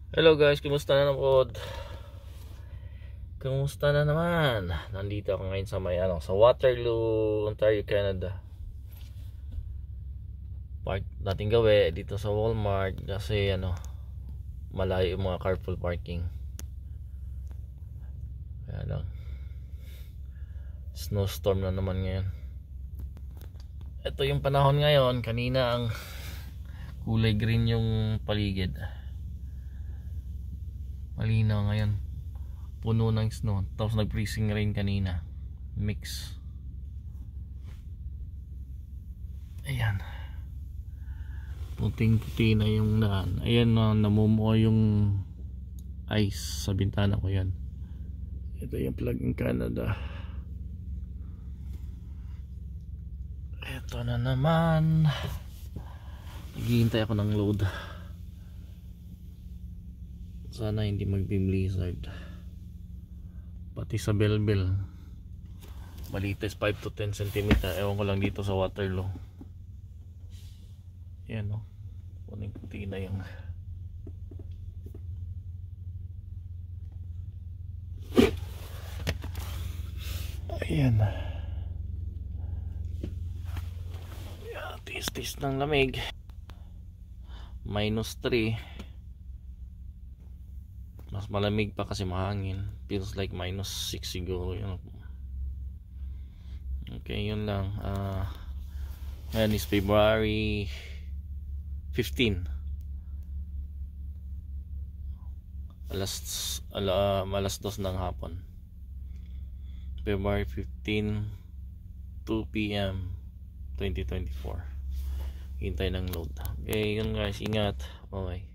Hello guys, kumusta na pod? Kumusta na naman? Nandito ako ngayon sa sa Waterloo, Ontario, Canada. Park natin gawi dito sa Walmart kasi malayo yung mga carpool parking. Kaya lang snowstorm na naman ngayon. Ito yung panahon ngayon, kanina ang kulay green yung paligid. Malinaw ngayon, puno ng snow, tapos nag-freezing rain kanina, mix. Ayan, puting puti na yung daan. Ayan, namumuo yung ice sa bintana ko. Yan, ito yung plug in Canada. Ito na naman, naghihintay ako ng load. Sana hindi mag-blizzard. Pati sa Belleville malites 5 to 10 cm. Ewan ko lang dito sa Waterloo. Yan o, puning puti na yung ayan. Tis-tis ng lamig. -3. Mas malamig pa kasi mahangin. Feels like -6 siguro yun. Okay, yun lang. Ngayon is February 15. Alas 2 ng hapon. February 15, 2 p.m. 2024. Hintay ng load. Okay, yun guys, ingat. Bye.